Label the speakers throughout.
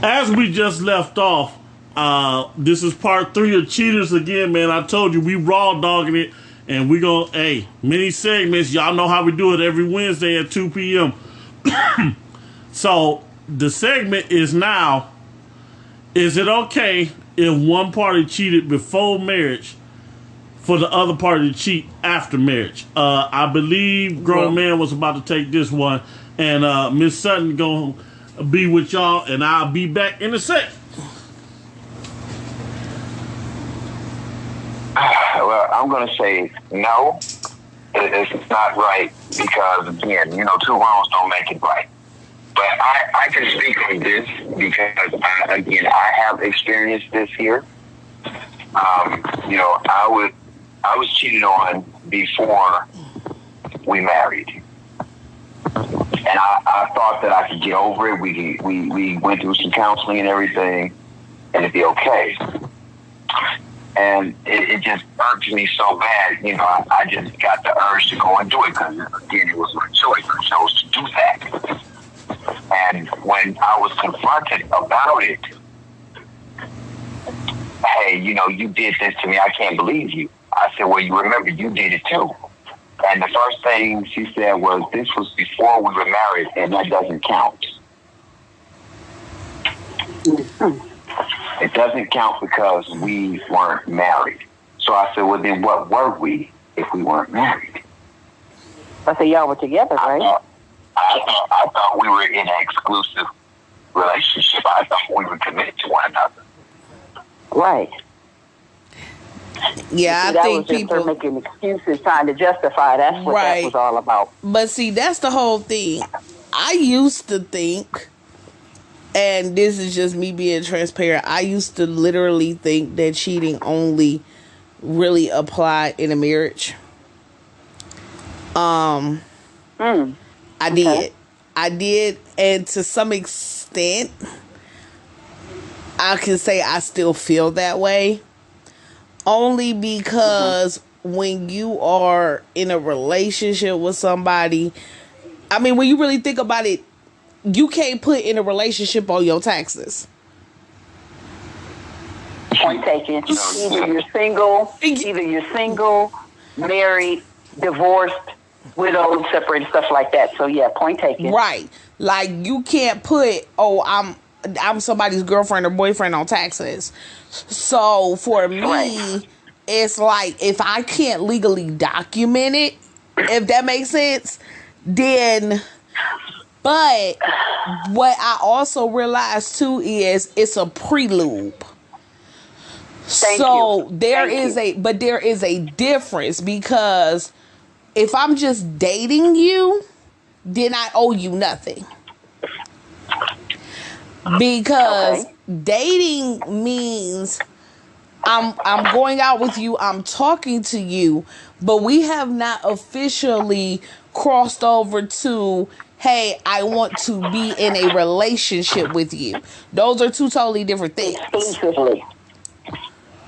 Speaker 1: As we just left off, this is part 3 of Cheaters again, man. I told you we raw dogging it, and we gonna mini segments. Y'all know how we do it every Wednesday at 2 p.m. So the segment is now: is it okay if one party cheated before marriage for the other party to cheat after marriage? I believe grown man was about to take this one, and Miss Sutton gonna be with y'all, and I'll be back in a sec.
Speaker 2: Well, I'm going to say no. It's not right because, again, two wrongs don't make it right. But I can speak on this because, I have experienced this here. I was cheated on before we married. And I thought that I could get over it. We went through some counseling and everything, and it'd be okay. And it just irked me so bad, I just got the urge to go and do it because, again, it was my choice. I chose to do that. And when I was confronted about it, hey, you did this to me. I can't believe you. I said, well, you remember you did it too. And the first thing she said was, this was before we were married, and that doesn't count. It doesn't count because we weren't married. So I said, well, then what were we if we weren't married?
Speaker 3: I said, y'all were together, right?
Speaker 2: I thought we were in an exclusive relationship. I thought we were committed to one another.
Speaker 3: Right.
Speaker 4: Yeah,
Speaker 3: see,
Speaker 4: I think
Speaker 3: was
Speaker 4: people
Speaker 3: just making excuses, trying to justify. That's what that was all about.
Speaker 4: But see, that's the whole thing. I used to think, and this is just me being transparent, I used to literally think that cheating only really applied in a marriage. I did, and to some extent, I can say I still feel that way. Only because when you are in a relationship with somebody, I mean, when you really think about it, you can't put in a relationship on your taxes.
Speaker 3: Point taken. Either you're single, married, divorced, widowed, separated, stuff like that. So yeah, point taken.
Speaker 4: Right. Like you can't put, I'm somebody's girlfriend or boyfriend on taxes. So for me, it's like if I can't legally document it, if that makes sense, then. But what I also realized too is it's a prelude. There is a difference, because if I'm just dating you, then I owe you nothing. Because dating means I'm going out with you, I'm talking to you, but we have not officially crossed over to, hey, I want to be in a relationship with you. Those are two totally different things.
Speaker 3: Exclusively.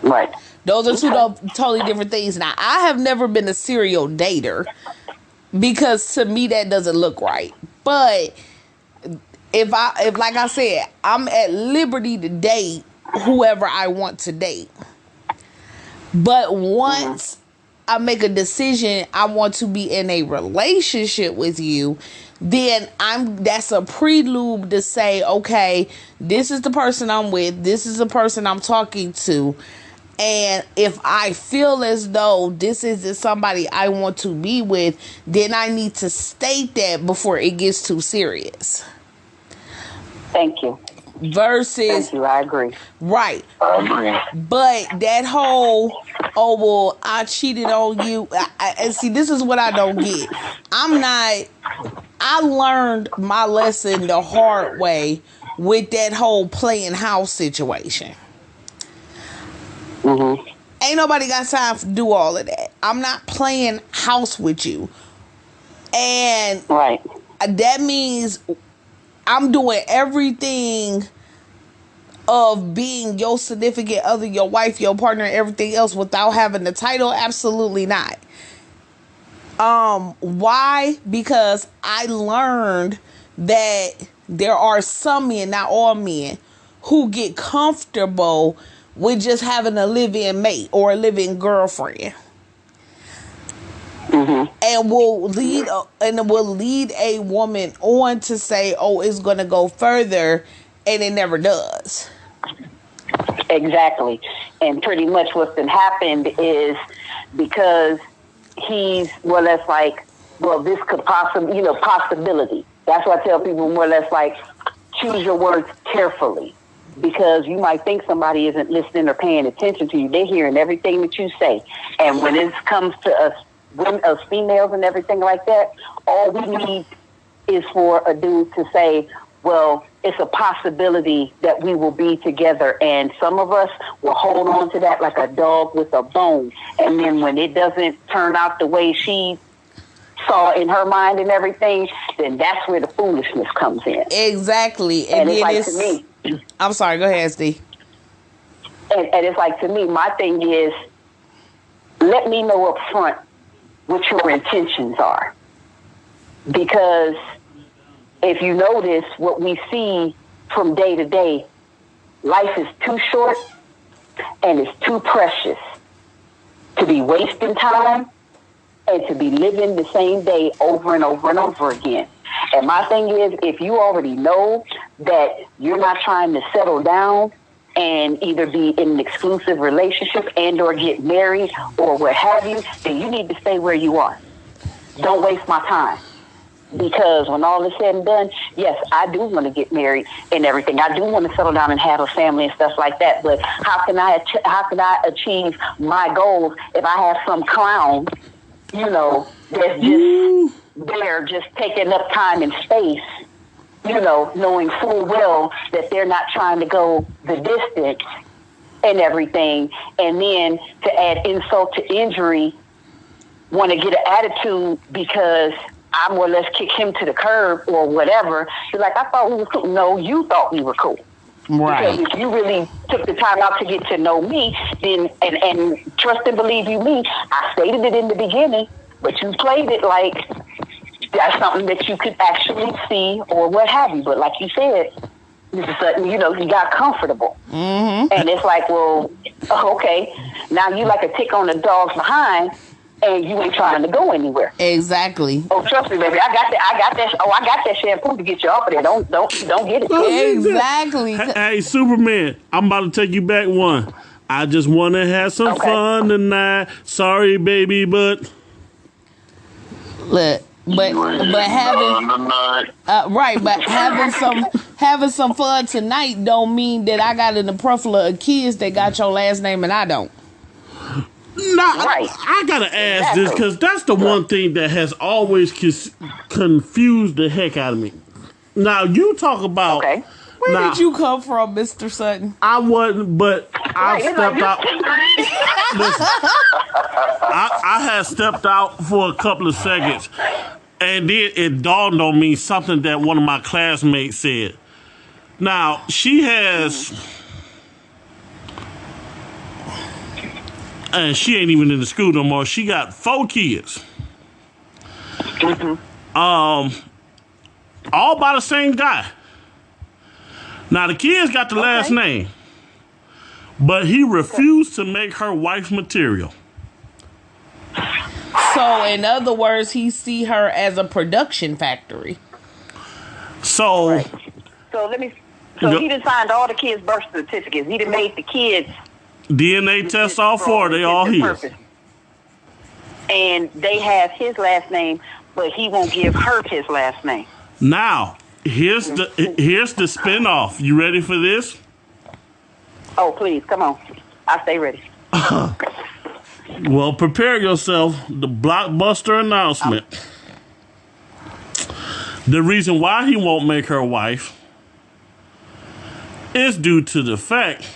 Speaker 3: Right.
Speaker 4: Those are two totally different things. Now, I have never been a serial dater because to me that doesn't look right. But if like I said, I'm at liberty to date whoever I want to date. But once I make a decision, I want to be in a relationship with you, then that's a prelude to say, okay, this is the person I'm with, this is the person I'm talking to. And if I feel as though this isn't somebody I want to be with, then I need to state that before it gets too serious.
Speaker 3: Thank you.
Speaker 4: Versus,
Speaker 3: thank you, I agree.
Speaker 4: Right.
Speaker 2: I agree.
Speaker 4: But that whole, I cheated on you. And see, this is what I don't get. I learned my lesson the hard way with that whole playing house situation. Ain't nobody got time to do all of that. I'm not playing house with you. And that means I'm doing everything of being your significant other, your wife, your partner, everything else without having the title. Absolutely not. Why? Because I learned that there are some men, not all men, who get comfortable with just having a live-in mate or a live-in girlfriend.
Speaker 3: Mm-hmm.
Speaker 4: And will lead a woman on to say, oh, it's going to go further, and it never does.
Speaker 3: Exactly. And pretty much what's been happened is because he's more or less like, well, this could possibility. That's why I tell people more or less like, choose your words carefully, because you might think somebody isn't listening or paying attention to you. They're hearing everything that you say. And when it comes to us, women, us females and everything like that, all we need is for a dude to say, well, it's a possibility that we will be together. And some of us will hold on to that like a dog with a bone. And then when it doesn't turn out the way she saw in her mind and everything, then that's where the foolishness comes in.
Speaker 4: Exactly.
Speaker 3: And it's like, to me,
Speaker 4: I'm sorry, go ahead, Steve.
Speaker 3: And it's like, to me, my thing is, let me know up front what your intentions are. Because if you notice what we see from day to day, life is too short and it's too precious to be wasting time and to be living the same day over and over and over again. And my thing is, if you already know that you're not trying to settle down and either be in an exclusive relationship and or get married or what have you, then you need to stay where you are. Don't waste my time. Because when all is said and done, yes, I do want to get married and everything. I do want to settle down and have a family and stuff like that. But how can I achieve my goals if I have some clown, that's just there, just taking up time and space, knowing full well that they're not trying to go the distance and everything. And then to add insult to injury, want to get an attitude because I more or less kick him to the curb or whatever. You're like, I thought we were cool. No, you thought we were cool.
Speaker 4: Right.
Speaker 3: Because if you really took the time out to get to know me, then and trust and believe you me, I stated it in the beginning, but you played it like that's something that you could actually see or what have you. But like you said, Mr. Sutton, you got comfortable.
Speaker 4: Mm-hmm.
Speaker 3: And it's like, well, okay, now you like a tick on the dog's behind, and you ain't trying to go anywhere.
Speaker 4: Exactly.
Speaker 3: Oh, trust me, baby. I got that. Oh, I got that shampoo to get you off of there. Don't get it.
Speaker 4: Exactly.
Speaker 1: Hey, Superman, I'm about to take you back one. I just want to have some fun tonight. Sorry, baby, but
Speaker 4: look, but having having some fun tonight don't mean that I got an umbrella of kids that got your last name and I don't.
Speaker 3: Right.
Speaker 1: I gotta ask this because that's the one thing that has always confused the heck out of me. Now you talk about
Speaker 4: where did you come from, Mr. Sutton?
Speaker 1: I wasn't, but I stepped out. Listen, I had stepped out for a couple of seconds, and then it dawned on me something that one of my classmates said. Now she has. And she ain't even in the school no more. She got 4 kids. All by the same guy. Now the kids got the last name, but he refused to make her wife's material.
Speaker 4: So in other words, he see her as a production factory.
Speaker 1: So
Speaker 3: So he done signed all the kids' birth certificates. He done made the kids
Speaker 1: DNA test all 4, they all his.
Speaker 3: And they have his last name, but he won't give her his last name.
Speaker 1: Now, here's the spinoff. You ready for this?
Speaker 3: Oh, please, come on. I stay ready.
Speaker 1: Well, prepare yourself. The blockbuster announcement. The reason why he won't make her wife is due to the fact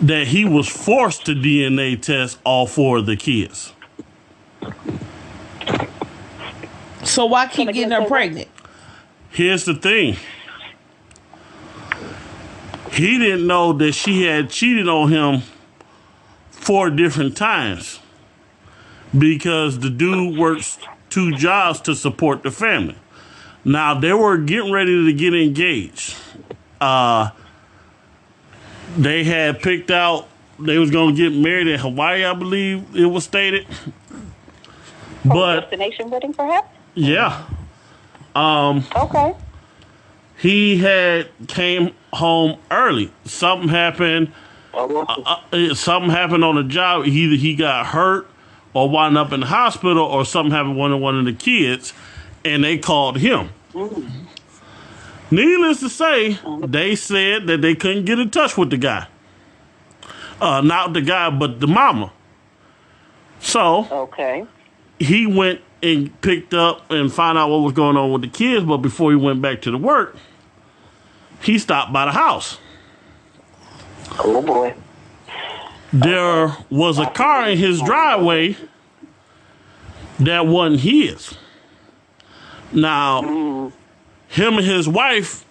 Speaker 1: that he was forced to DNA test all 4 of the kids.
Speaker 4: So why keep getting her pregnant?
Speaker 1: Here's the thing. He didn't know that she had cheated on him 4 different times because the dude works 2 jobs to support the family. Now, they were getting ready to get engaged. They had picked out they was gonna get married in Hawaii, I believe it was stated. But
Speaker 3: Destination wedding, perhaps?
Speaker 1: yeah,
Speaker 3: Okay.
Speaker 1: he had came home early. Something happened. Something happened on the job. Either he got hurt or wound up in the hospital, or something happened with one of the kids, and they called him. Needless to say, they said that they couldn't get in touch with the guy. Not the guy, but the mama. So
Speaker 3: Okay.
Speaker 1: he went and picked up and found out what was going on with the kids, but before he went back to the work, he stopped by the house.
Speaker 3: Oh boy.
Speaker 1: There was a car in his driveway that wasn't his. Now, him and his wife,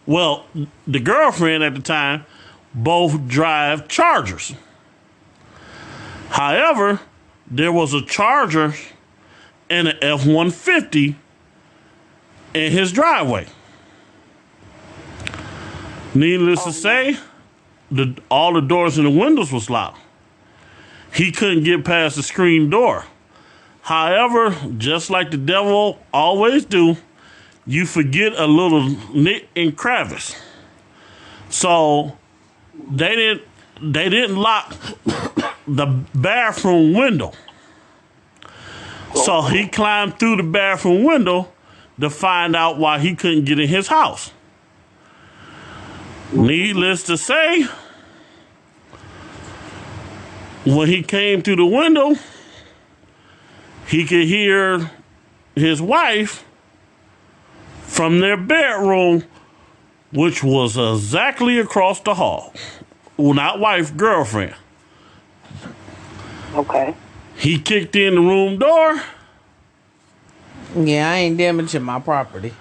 Speaker 1: well, the girlfriend at the time, both drive Chargers. However, there was a Charger and an F-150 in his driveway. Needless to say, all the doors and the windows was locked. He couldn't get past the screen door. However, just like the devil always do, you forget a little nick and crevice. So they didn't lock the bathroom window. So he climbed through the bathroom window to find out why he couldn't get in his house. Needless to say, when he came through the window, he could hear his wife from their bedroom, which was exactly across the hall. Well, not wife, girlfriend.
Speaker 3: Okay.
Speaker 1: He kicked in the room door.
Speaker 4: Yeah, I ain't damaging my property.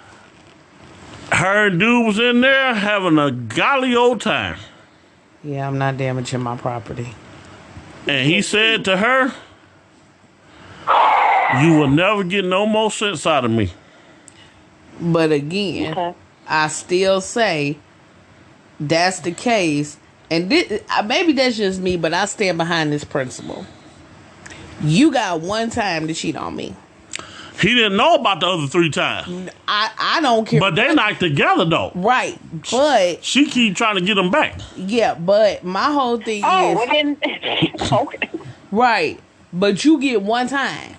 Speaker 1: Her and dude was in there having a golly old time.
Speaker 4: Yeah, I'm not damaging my property.
Speaker 1: And he said to her, "You will never get no more sense out of me."
Speaker 4: But again,
Speaker 3: Okay.
Speaker 4: I still say that's the case. And maybe that's just me, but I stand behind this principle. You got one time to cheat on me.
Speaker 1: He didn't know about the other 3 times.
Speaker 4: I don't care.
Speaker 1: But they not together, though.
Speaker 4: Right. But,
Speaker 1: She keep trying to get him back.
Speaker 4: yeah, but my whole thing
Speaker 3: Oh,
Speaker 4: is...
Speaker 3: well then. Okay.
Speaker 4: Right. But you get one time.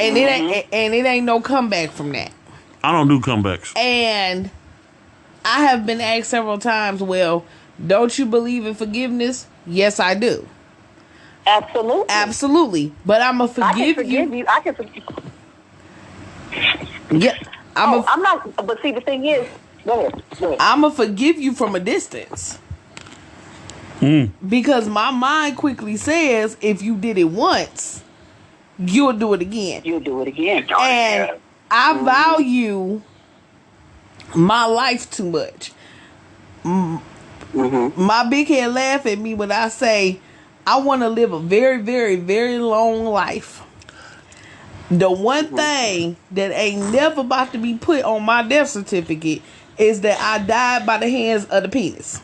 Speaker 4: And it ain't no comeback from that.
Speaker 1: I don't do comebacks.
Speaker 4: And I have been asked several times, well, don't you believe in forgiveness? Yes, I do.
Speaker 3: Absolutely.
Speaker 4: Absolutely. But I'm going to
Speaker 3: I can
Speaker 4: forgive you.
Speaker 3: forgive you. I can forgive.
Speaker 4: Yeah.
Speaker 3: I'm not. But see, the thing is, go ahead.
Speaker 4: I'm going to forgive you from a distance. Because my mind quickly says if you did it once, you'll do it again.
Speaker 3: You'll do it again.
Speaker 4: And I value my life too much. My big head laugh at me when I say I want to live a very, very, very long life. The one thing that ain't never about to be put on my death certificate is that I died by the hands of the penis.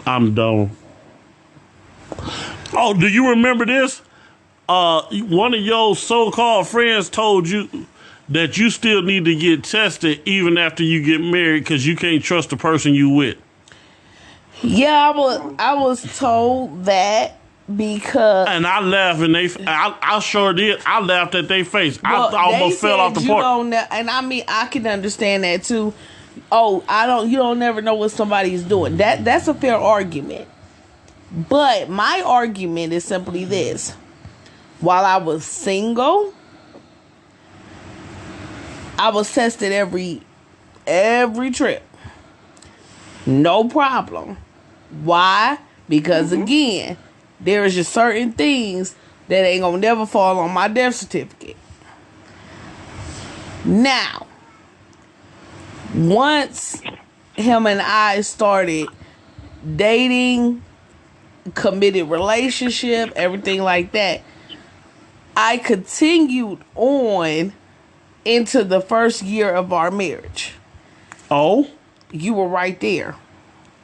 Speaker 1: I'm done. Oh, do you remember this? One of your so-called friends told you that you still need to get tested even after you get married because you can't trust the person you with.
Speaker 4: Yeah, I was told that because...
Speaker 1: And I laughed, and I sure did. I laughed at their face.
Speaker 4: Well,
Speaker 1: I almost fell off the porch.
Speaker 4: And I mean, I can understand that too. Oh, you don't never know what somebody's doing. That's a fair argument. But my argument is simply this. While I was single, I was tested every trip. No problem. Why? Because again, there is just certain things that ain't gonna never fall on my death certificate. Now, once him and I started dating, committed relationship, everything like that, I continued on into the first year of our marriage.
Speaker 1: Oh?
Speaker 4: You were right there.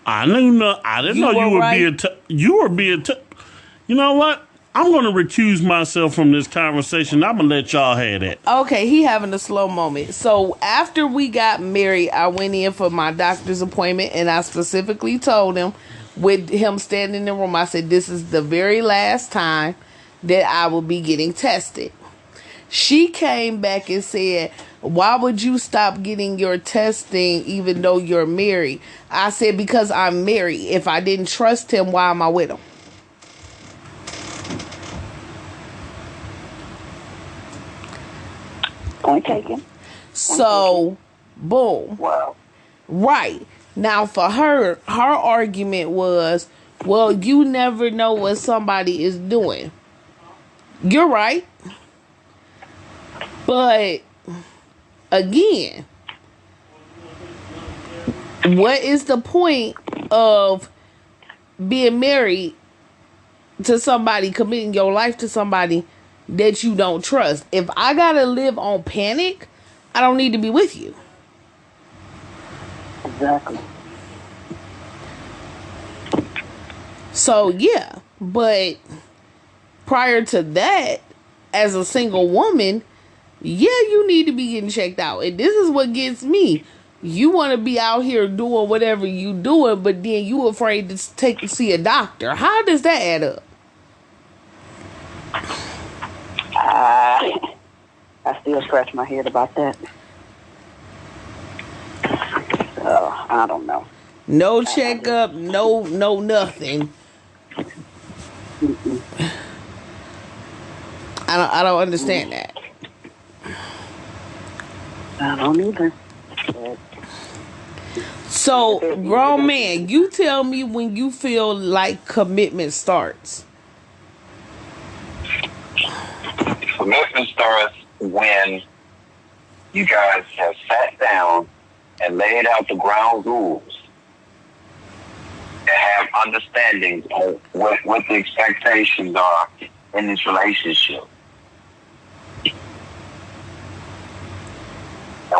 Speaker 1: I knew no. I didn't
Speaker 4: You
Speaker 1: know you
Speaker 4: were
Speaker 1: were
Speaker 4: right.
Speaker 1: being. You were being. You know what? I'm going to recuse myself from this conversation. I'm going to let y'all have that.
Speaker 4: Okay, he having a slow moment. So after we got married, I went in for my doctor's appointment, and I specifically told him, with him standing in the room, I said, "This is the very last time that I will be getting tested." She came back and said, "Why would you stop getting your testing even though you're married?" I said, "Because I'm married. If I didn't trust him, why am I with him?"
Speaker 3: Point taken.
Speaker 4: So, boom.
Speaker 3: Wow.
Speaker 4: Right. Now, for her argument was, well, you never know what somebody is doing. You're right. But, again, what is the point of being married to somebody, committing your life to somebody that you don't trust? If I gotta live on panic, I don't need to be with you.
Speaker 3: Exactly.
Speaker 4: So yeah, but prior to that, as a single woman, yeah, you need to be getting checked out. And this is what gets me. You want to be out here doing whatever you doing, but then you afraid to see a doctor. How does that add up?
Speaker 3: I still scratch my head about that. I don't know.
Speaker 4: No checkup, no nothing. I don't understand that.
Speaker 3: I don't either.
Speaker 4: So, grown man, you tell me when you feel like commitment starts.
Speaker 2: Commitment starts when you guys have sat down and laid out the ground rules and have understandings on what the expectations are in this relationship. And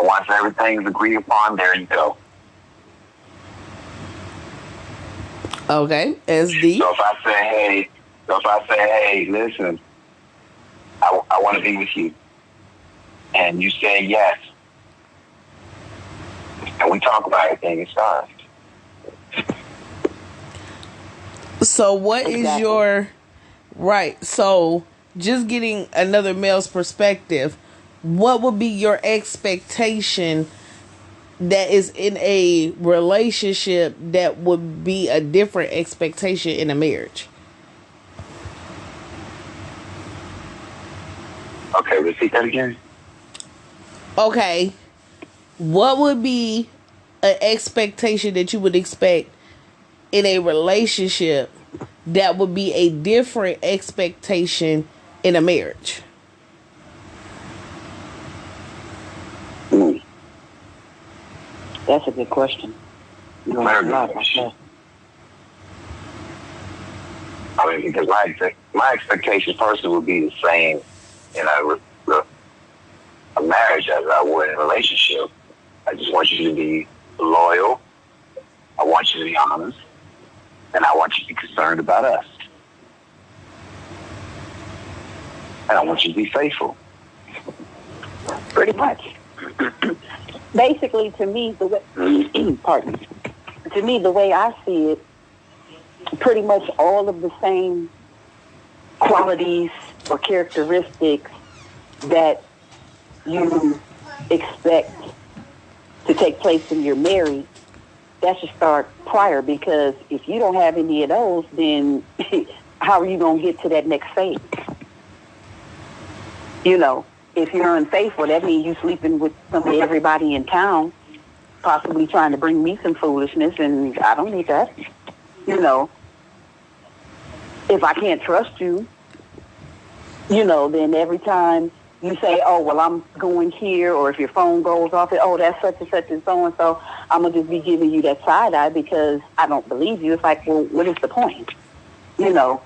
Speaker 2: once everything is agreed upon, there you go.
Speaker 4: Okay, SD.
Speaker 2: So if I say, hey, listen, I want to be with you, and you say yes, and we talk about everything, it starts.
Speaker 4: So what is your right? So just getting another male's perspective, what would be your expectation that is in a relationship that would be a different expectation in a marriage?
Speaker 2: Okay, repeat that again.
Speaker 4: Okay, what would be an expectation that you would expect in a relationship that would be a different expectation in a marriage?
Speaker 3: That's a good question. You know,
Speaker 2: Very good question. I mean, because my expectation personally would be the same in a marriage as I would in a relationship. I just want you to be loyal. I want you to be honest. And I want you to be concerned about us. And I want you to be faithful.
Speaker 3: Pretty much. Basically, to me, the way, pardon me, to me, the way I see it, pretty much all of the same qualities or characteristics that you expect to take place when you're married, that should start prior, because if you don't have any of those, then how are you going to get to that next phase? You know, if you're unfaithful, that means you sleeping with everybody in town, possibly trying to bring me some foolishness, and I don't need that. You know, if I can't trust you, you know, then every time you say, oh, well, I'm going here, or if your phone goes off, oh, that's such and such and so and so, I'm going to just be giving you that side eye because I don't believe you. It's like, well, what is the point? You know?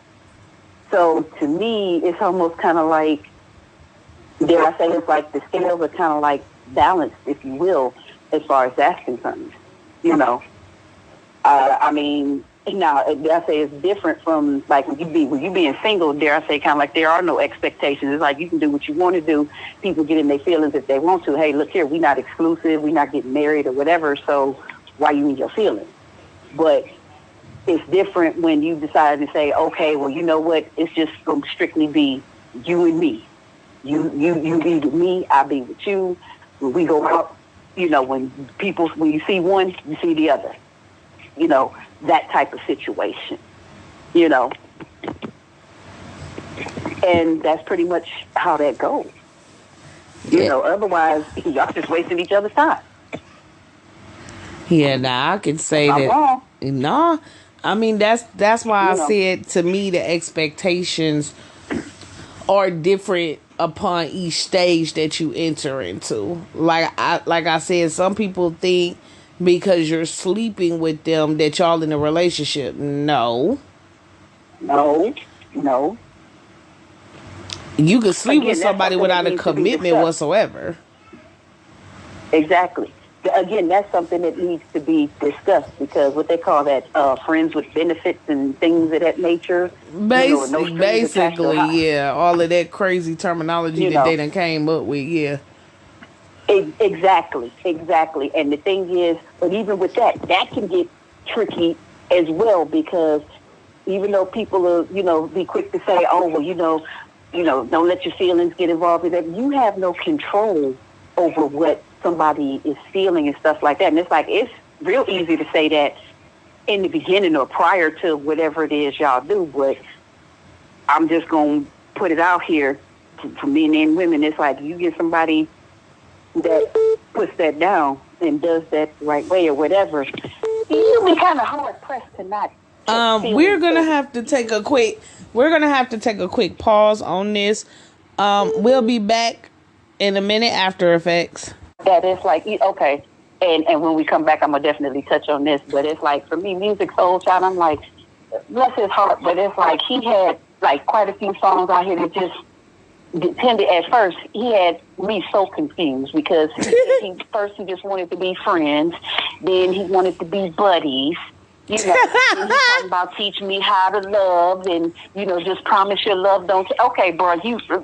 Speaker 3: So to me, it's almost kind of like, dare I say, it's like the scales are kind of like balanced, if you will, as far as that's concerned. You know, I mean, now I say it's different from like when you being single. Dare I say, kind of like there are no expectations. It's like you can do what you want to do. People get in their feelings if they want to. Hey, look here, we're not exclusive. We're not getting married or whatever. So why you in your feelings? But it's different when you decide to say, okay, well, you know what? It's just going to strictly be you and me. You be with me, I be with you. When we go out, you know, when you see one, you see the other. You know, that type of situation. You know, and that's pretty much how that goes. You know, otherwise y'all just wasting each other's time.
Speaker 4: Yeah, now I can say
Speaker 3: I'm
Speaker 4: that.
Speaker 3: wrong.
Speaker 4: No, I mean that's why I
Speaker 3: You know.
Speaker 4: said to me the expectations are different upon each stage that you enter into. Like I said, some people think because you're sleeping with them that y'all in a relationship. No.
Speaker 3: No.
Speaker 4: You can sleep
Speaker 3: Again,
Speaker 4: with
Speaker 3: that's
Speaker 4: somebody
Speaker 3: something
Speaker 4: without
Speaker 3: that
Speaker 4: a
Speaker 3: needs to be
Speaker 4: commitment
Speaker 3: discussed.
Speaker 4: whatsoever.
Speaker 3: Exactly. Again, that's something that needs to be discussed because what they call that friends with benefits and things of that nature. No strings attached
Speaker 4: Basically,
Speaker 3: to
Speaker 4: yeah. All of that crazy terminology
Speaker 3: you
Speaker 4: that they
Speaker 3: know.
Speaker 4: done came up with, yeah.
Speaker 3: Exactly. And the thing is, but even with that can get tricky as well because even though people are, be quick to say, oh, well, don't let your feelings get involved in that. You have no control over what somebody is feeling and stuff like that. And it's like, it's real easy to say that in the beginning or prior to whatever it is y'all do. But I'm just going to put it out here for men and women. It's like you get somebody that puts that down and does that the right way or whatever, you'll be kind of hard pressed to not.
Speaker 4: We're gonna have to take a quick pause on this. We'll be back in a minute. After Effects.
Speaker 3: That is like okay, and when we come back, I'm gonna definitely touch on this. But it's like for me, Music Soul Child. I'm like, bless his heart, but it's like he had like quite a few songs out here that just depended. At first, he had me so confused because he just wanted to be friends, then he wanted to be buddies. Then he talking about teach me how to love and, just promise your love don't. Okay, bro,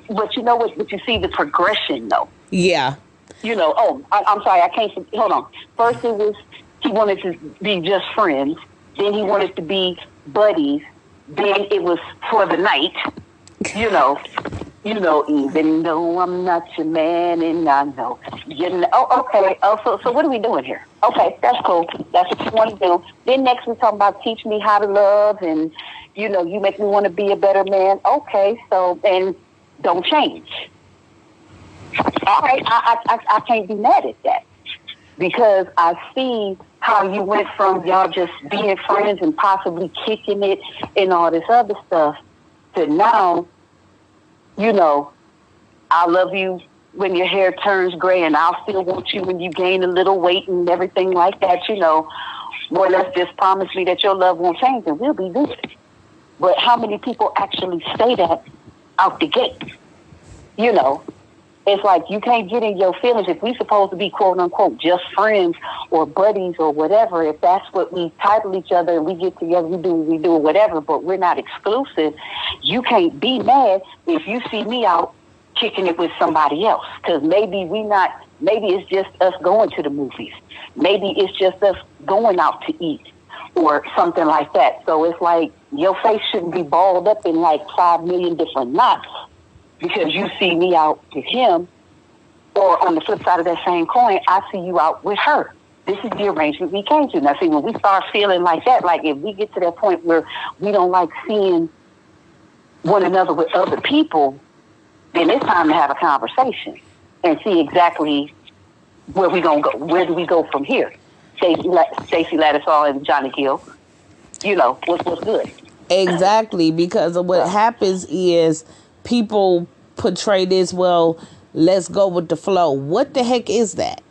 Speaker 3: but you know what? But you see the progression, though.
Speaker 4: Yeah.
Speaker 3: I'm sorry, I can't. Hold on. First, it was he wanted to be just friends. Then he wanted to be buddies. Then it was for the night. Even though I'm not your man, and I know. Okay. So what are we doing here? Okay, that's cool. That's what you want to do. Then next we're talking about teach me how to love, and you make me want to be a better man. Okay, so and don't change. All right, I can't be mad at that because I see how you went from y'all just being friends and possibly kicking it and all this other stuff to now. I love you when your hair turns gray, and I'll still want you when you gain a little weight and everything like that. More or less just promise me that your love won't change and we'll be good. But how many people actually say that out the gate? It's like you can't get in your feelings if we supposed to be quote unquote just friends or buddies or whatever. If that's what we title each other and we get together, we do whatever, but we're not exclusive. You can't be mad if you see me out kicking it with somebody else because maybe it's just us going to the movies. Maybe it's just us going out to eat or something like that. So it's like your face shouldn't be balled up in like 5 million different knots because you see me out with him, or on the flip side of that same coin, I see you out with her. This is the arrangement we came to. Now, see, when we start feeling like that, like if we get to that point where we don't like seeing one another with other people, then it's time to have a conversation and see exactly where we gonna go. Where do we go from here? Stacey Lattisaw and Johnny Gill. What's good?
Speaker 4: Exactly, because of what happens is people portray this, well, let's go with the flow. What the heck is that?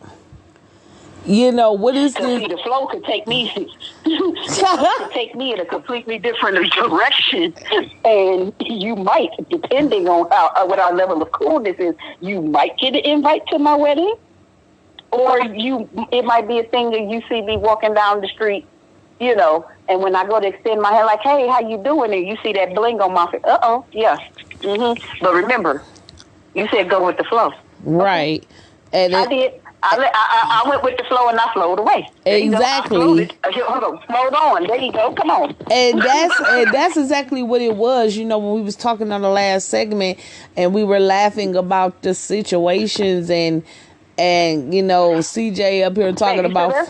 Speaker 4: What is this?
Speaker 3: See, the flow could take me in a completely different direction, and you might, depending on what our level of coolness is, you might get an invite to my wedding, or it might be a thing that you see me walking down the street, you know, and when I go to extend my hand, like, hey, how you doing? And you see that bling on my face. Yeah. But remember, you said go with the flow.
Speaker 4: Right. And
Speaker 3: I did. I went with the flow and I flowed away.
Speaker 4: Exactly.
Speaker 3: Hold on, flowed on. There you go. Come on.
Speaker 4: And that's exactly what it was. You know, when we was talking on the last segment, and we were laughing about the situations, and you know, CJ up here talking about.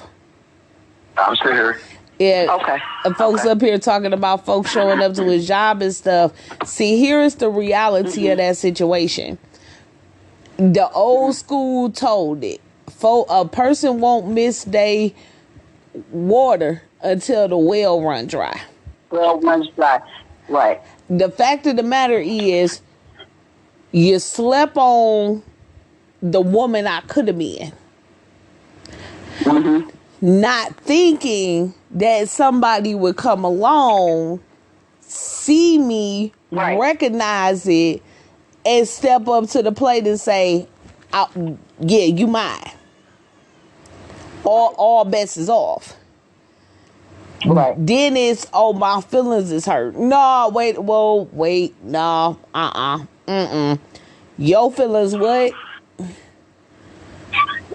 Speaker 2: I'm still here.
Speaker 4: Yeah.
Speaker 3: Okay.
Speaker 4: Folks up here talking about folks showing up to his job and stuff. See, here is the reality of that situation. The old school told it. A person won't miss their water until the well run dry.
Speaker 3: Well runs dry. Right.
Speaker 4: The fact of the matter is, you slept on the woman I could have been. Not thinking that somebody would come along, see me,
Speaker 3: Right.
Speaker 4: recognize it, and step up to the plate and say, yeah, you mine. All bets is off.
Speaker 3: Right.
Speaker 4: Then it's, oh, my feelings is hurt. No, wait, no, Your feelings what?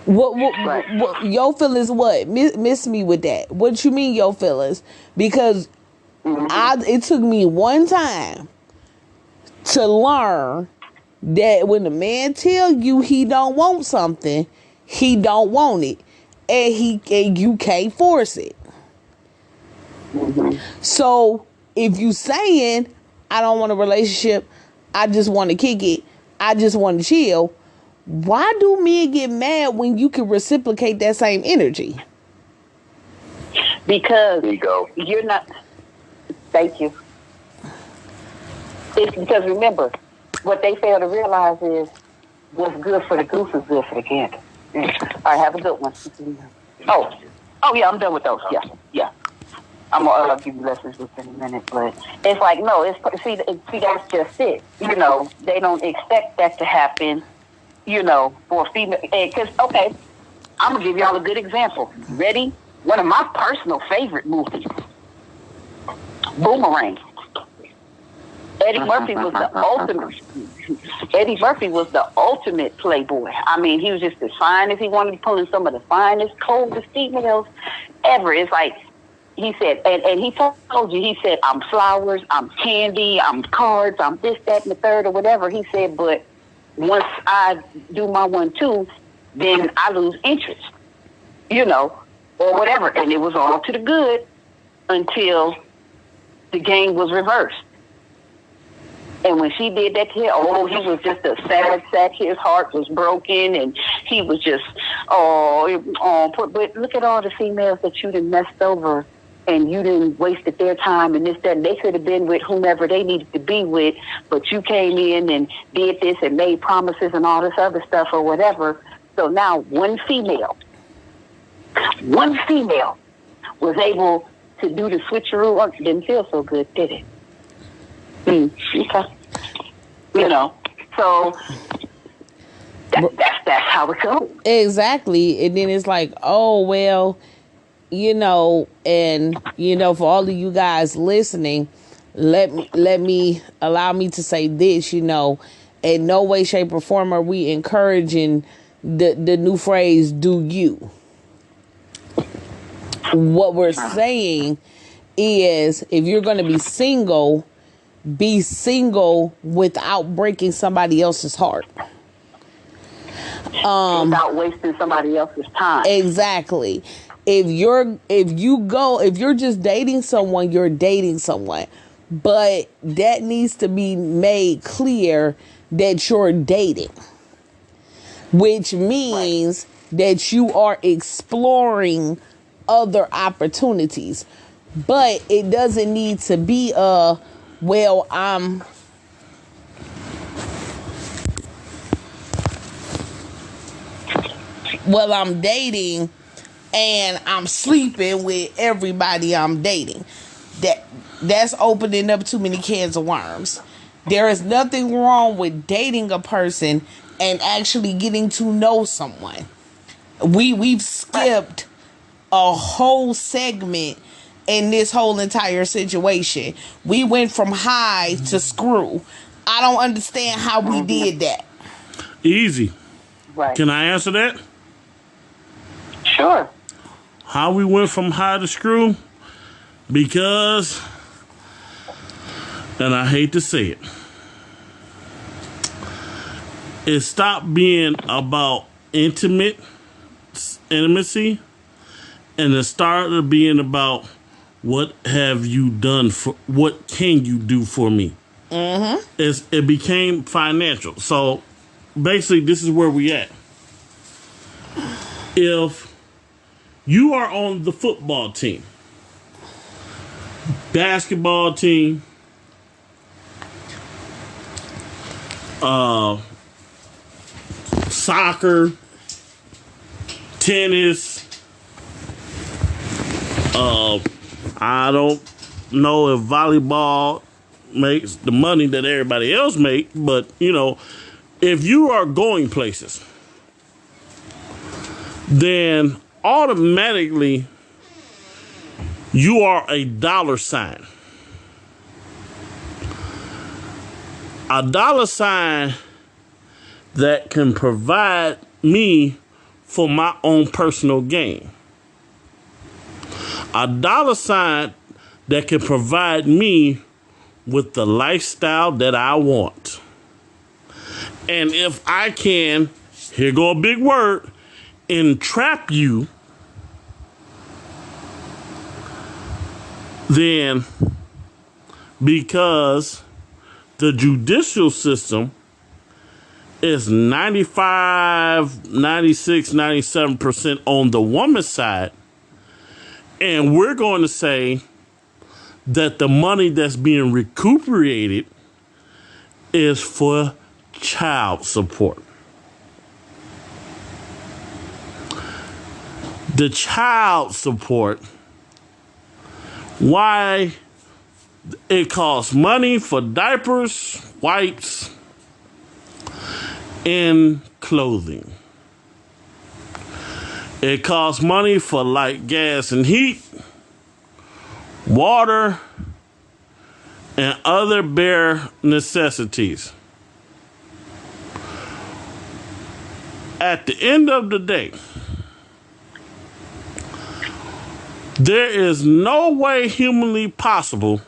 Speaker 4: What your feelings what? Miss me with that. What you mean your feelings? Because it took me one time to learn that when a man tell you he don't want something, he don't want it. And you can't force it. So if you saying, I don't want a relationship, I just want to kick it, I just want to chill, why do men get mad when you can reciprocate that same energy?
Speaker 3: Because
Speaker 2: There you go.
Speaker 3: you're not. Thank you. It's because remember, what they fail to realize is what's good for the goose is good for the gander. All right, have a good one. Oh yeah, I'm done with those. Yeah. I'm gonna give you lessons within a minute, but it's like no, see that's just it. You know, they don't expect that to happen. You know, for a female, because okay, I'm gonna give y'all a good example. Ready? One of my personal favorite movies, Boomerang. Eddie Murphy was the ultimate. Eddie Murphy was the ultimate playboy. I mean, he was just as fine as he wanted to pull in some of the finest, coldest females ever. It's like he said, and he told you, he said, I'm flowers, I'm candy, I'm cards, I'm this, that, and the third, or whatever. He said, but once I do my 1-2, then I lose interest, you know, or whatever. And it was all to the good until the game was reversed. And when she did that to him, he was just a sad sack. His heart was broken, and he was just, but look at all the females that you done messed over, and you didn't wasted their time and this, that, and they could have been with whomever they needed to be with, but you came in and did this and made promises and all this other stuff or whatever. So now one female was able to do the switcheroo. Didn't feel so good, did it? Okay. You know, so that's how it goes.
Speaker 4: Exactly. And then it's like, oh, well, you know, and, you know, for all of you guys listening, allow me to say this, you know, in no way, shape, or form are we encouraging the new phrase, do you. What we're saying is, if you're going to be single without breaking somebody else's heart.
Speaker 3: Without wasting somebody else's time.
Speaker 4: Exactly. If you're just dating someone, you're dating someone. But that needs to be made clear that you're dating. Which means that you are exploring other opportunities. But it doesn't need to be I'm dating and I'm sleeping with everybody I'm dating. That's opening up too many cans of worms. There is nothing wrong with dating a person and actually getting to know someone. We've skipped a whole segment in this whole entire situation. We went from high to screw. I don't understand how we did that.
Speaker 1: Easy.
Speaker 3: Right.
Speaker 1: Can I answer that?
Speaker 3: Sure.
Speaker 1: How we went from high to screw? Because, and I hate to say it, it stopped being about intimacy, and it started being about what have you done for, what can you do for me? It became financial. So basically, this is where we at. If you are on the football team, basketball team, soccer, tennis, I don't know if volleyball makes the money that everybody else make, but you know, if you are going places, then automatically you are a dollar sign. A dollar sign that can provide me for my own personal gain. A dollar sign that can provide me with the lifestyle that I want. And if I can, here go a big word, entrap you, then because the judicial system is 95, 96, 97% on the woman's side, and we're going to say that the money that's being recuperated is for child support. The child support, why it costs money for diapers, wipes, and clothing. It costs money for light, gas, and heat, water, and other bare necessities. At the end of the day, there is no way humanly possible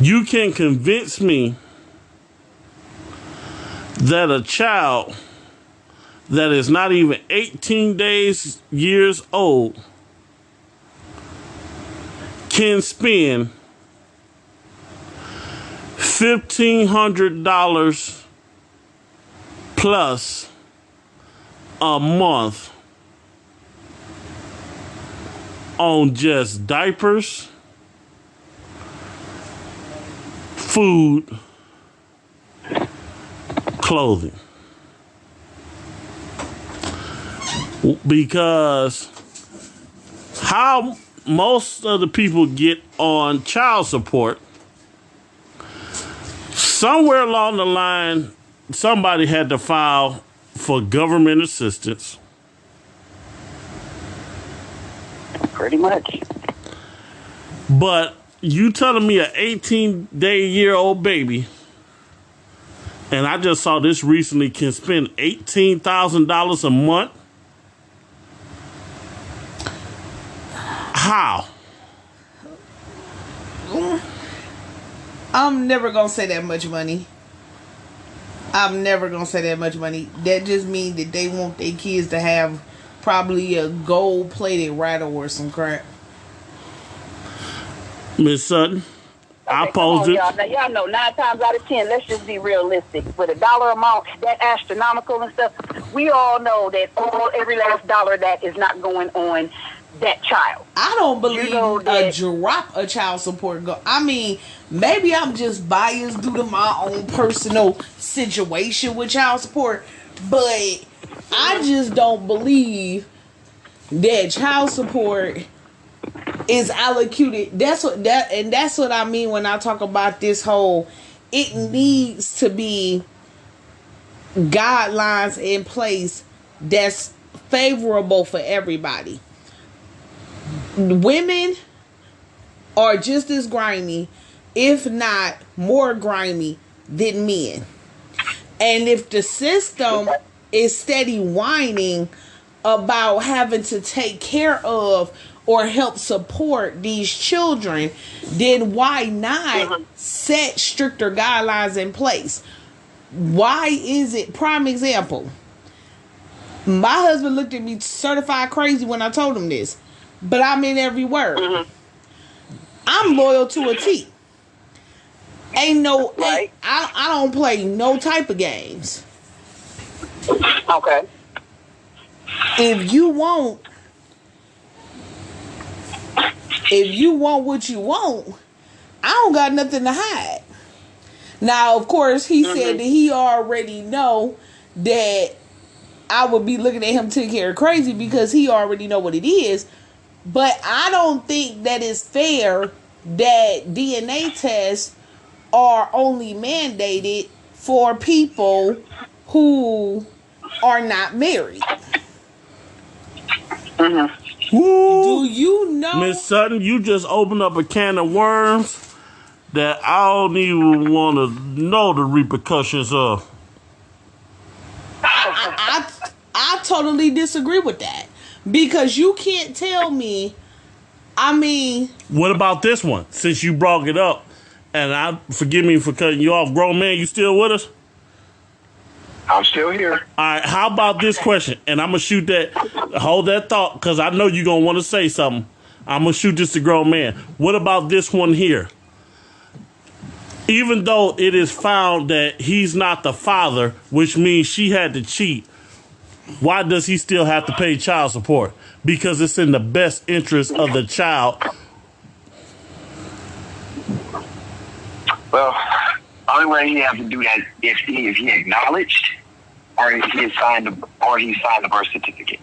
Speaker 1: you can convince me that a child that is not even 18 years old can spend $1,500 plus a month on just diapers, food, clothing. Because how most of the people get on child support, somewhere along the line, somebody had to file for government assistance.
Speaker 3: Pretty much.
Speaker 1: But you telling me an 18-year-old baby, and I just saw this recently, can spend $18,000 a month? How?
Speaker 4: I'm never gonna say that much money. I'm never gonna say that much money. That just means that they want their kids to have probably a gold-plated rattle or some crap.
Speaker 1: Miss Sutton, I
Speaker 3: come on,
Speaker 1: posed it.
Speaker 3: y'all. Now, y'all know 9 times out of 10, let's just be realistic. With a dollar amount that astronomical and stuff, we all know that every last dollar that is not going on that child.
Speaker 4: I don't believe
Speaker 3: that
Speaker 4: a drop of child support I mean, maybe I'm just biased due to my own personal situation with child support, but I just don't believe that child support is allocated. That's what I mean when I talk about this whole, it needs to be guidelines in place that's favorable for everybody. women are just as grimy, if not more grimy, than men. And if the system is steady whining about having to take care of or help support these children, then why not set stricter guidelines in place? Why is it, prime example, my husband looked at me certified crazy when I told him this, but I meant every word. I'm loyal to a T.
Speaker 3: Right.
Speaker 4: I don't play no type of games.
Speaker 3: Okay.
Speaker 4: If you want what you want, I don't got nothing to hide. Now, of course, he said that he already know that I would be looking at him taking care of crazy because he already know what it is. But I don't think that it's fair that DNA tests are only mandated for people who are not married.
Speaker 1: Woo!
Speaker 4: Do you know?
Speaker 1: Miss Sutton, you just opened up a can of worms that I don't even want to know the repercussions of.
Speaker 4: I totally disagree with that because you can't tell me. I mean,
Speaker 1: What about this one? Since you brought it up, and I forgive me for cutting you off, grown man, you still with us?
Speaker 2: I'm still here.
Speaker 1: All right, how about this question? And I'm going to shoot that, hold that thought, because I know you're going to want to say something. I'm going to shoot this to grown man. What about this one here? Even though it is found that he's not the father, which means she had to cheat, why does he still have to pay child support? Because it's in the best interest of the child.
Speaker 2: Well, only way he have to do that if he acknowledged or if he signed the birth certificate.